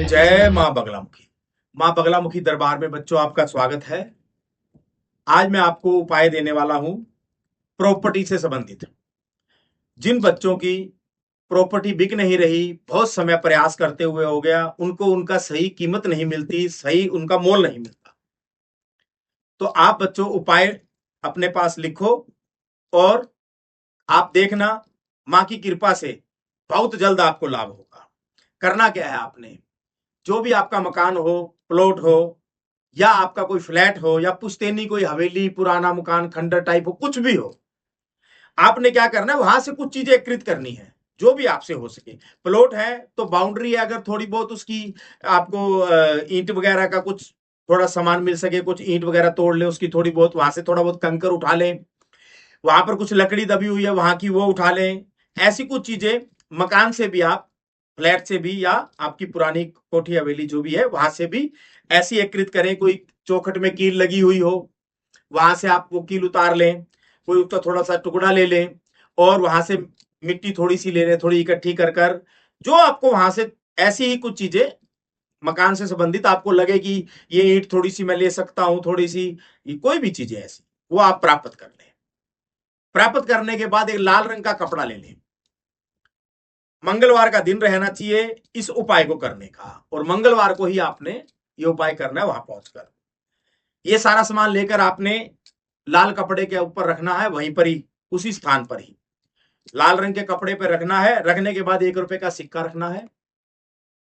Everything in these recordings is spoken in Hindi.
जय मां बगलामुखी। मां बगलामुखी दरबार में बच्चों आपका स्वागत है। आज मैं आपको उपाय देने वाला हूं प्रॉपर्टी से संबंधित। जिन बच्चों की प्रॉपर्टी बिक नहीं रही, बहुत समय प्रयास करते हुए हो गया, उनको उनका सही कीमत नहीं मिलती, सही उनका मोल नहीं मिलता, तो आप बच्चों उपाय अपने पास लिखो और आप देखना मां की कृपा से बहुत जल्द आपको लाभ होगा। करना क्या है, आपने जो भी आपका मकान हो, प्लॉट हो, या आपका कोई फ्लैट हो, या पुश्तैनी कोई हवेली, पुराना मकान, खंडर टाइप हो, कुछ भी हो, आपने क्या करना है, वहां से कुछ चीजें एकत्रित करनी है जो भी आपसे हो सके। प्लॉट है तो बाउंड्री है, अगर थोड़ी बहुत उसकी आपको ईंट वगैरह का कुछ थोड़ा सामान मिल सके, कुछ ईंट वगैरह तोड़ ले उसकी थोड़ी बहुत, वहां से थोड़ा बहुत कंकर उठा लें। वहां पर कुछ लकड़ी दबी हुई है वहां की वो उठा लें। ऐसी कुछ चीजें मकान से भी, आप फ्लैट से भी, या आपकी पुरानी कोठी हवेली जो भी है वहां से भी ऐसी एकत्रित करें। कोई चौखट में कील लगी हुई हो, वहां से आप वो कील उतार लें, कोई उसका थोड़ा सा टुकड़ा ले लें और वहां से मिट्टी थोड़ी सी ले लें, थोड़ी इकट्ठी कर कर, जो आपको वहां से ऐसी ही कुछ चीजें मकान से संबंधित आपको लगे कि ये ईंट थोड़ी सी मैं ले सकता हूं, थोड़ी सी कोई भी चीजें ऐसी, वो आप प्राप्त कर लें। प्राप्त करने के बाद एक लाल रंग का कपड़ा ले लें। मंगलवार का दिन रहना चाहिए इस उपाय को करने का, और मंगलवार को ही आपने ये उपाय करना है। वहां पहुंचकर ये सारा सामान लेकर आपने लाल कपड़े के ऊपर रखना है, वहीं पर ही, उसी स्थान पर ही लाल रंग के कपड़े पर रखना है। रखने के बाद 1 रुपए का सिक्का रखना है।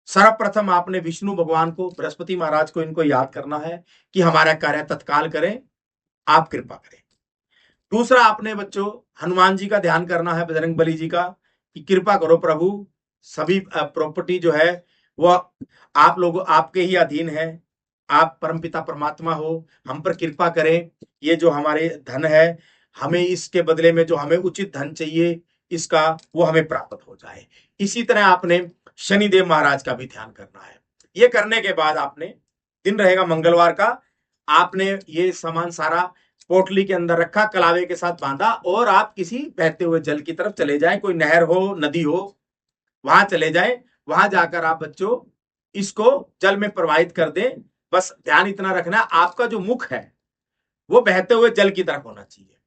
सर्वप्रथम आपने विष्णु भगवान को, बृहस्पति महाराज को, इनको याद करना है कि हमारा कार्य तत्काल करें, आप कृपा करें। दूसरा, आपने बच्चों हनुमान जी का ध्यान करना है, बजरंग बली जी का, कि कृपा करो प्रभु, सभी प्रॉपर्टी जो है वह आप लोग आपके ही अधीन है, आप परमपिता परमात्मा हो, हम पर कृपा करें। ये जो हमारे धन है, हमें इसके बदले में जो हमें उचित धन चाहिए इसका, वो हमें प्राप्त हो जाए। इसी तरह आपने शनिदेव महाराज का भी ध्यान करना है। ये करने के बाद आपने, दिन रहेगा मंगलवार का, आपने ये सामान सारा पोटली के अंदर रखा, कलावे के साथ बांधा, और आप किसी बहते हुए जल की तरफ चले जाएं। कोई नहर हो, नदी हो, वहां चले जाएं। वहां जाकर आप बच्चों इसको जल में प्रवाहित कर दें। बस ध्यान इतना रखना, आपका जो मुख है वो बहते हुए जल की तरफ होना चाहिए,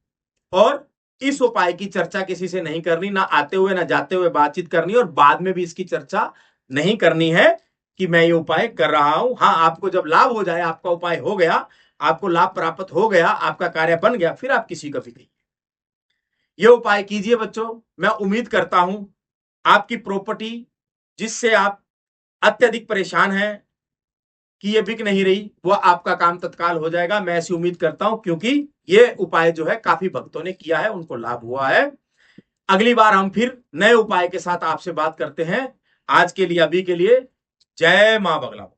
और इस उपाय की चर्चा किसी से नहीं करनी, ना आते हुए ना जाते हुए बातचीत करनी, और बाद में भी इसकी चर्चा नहीं करनी है कि मैं ये उपाय कर रहा हूं। हाँ, आपको जब लाभ हो जाए, आपका उपाय हो गया, आपको लाभ प्राप्त हो गया, आपका कार्य बन गया, फिर आप किसी को भी कहिए। ये उपाय कीजिए बच्चों। मैं उम्मीद करता हूं आपकी प्रॉपर्टी, जिससे आप अत्यधिक परेशान हैं कि ये बिक नहीं रही, वो आपका काम तत्काल हो जाएगा। मैं ऐसी उम्मीद करता हूं, क्योंकि ये उपाय जो है काफी भक्तों ने किया है, उनको लाभ हुआ है। अगली बार हम फिर नए उपाय के साथ आपसे बात करते हैं। आज के लिए, अभी के लिए, जय मां बगला।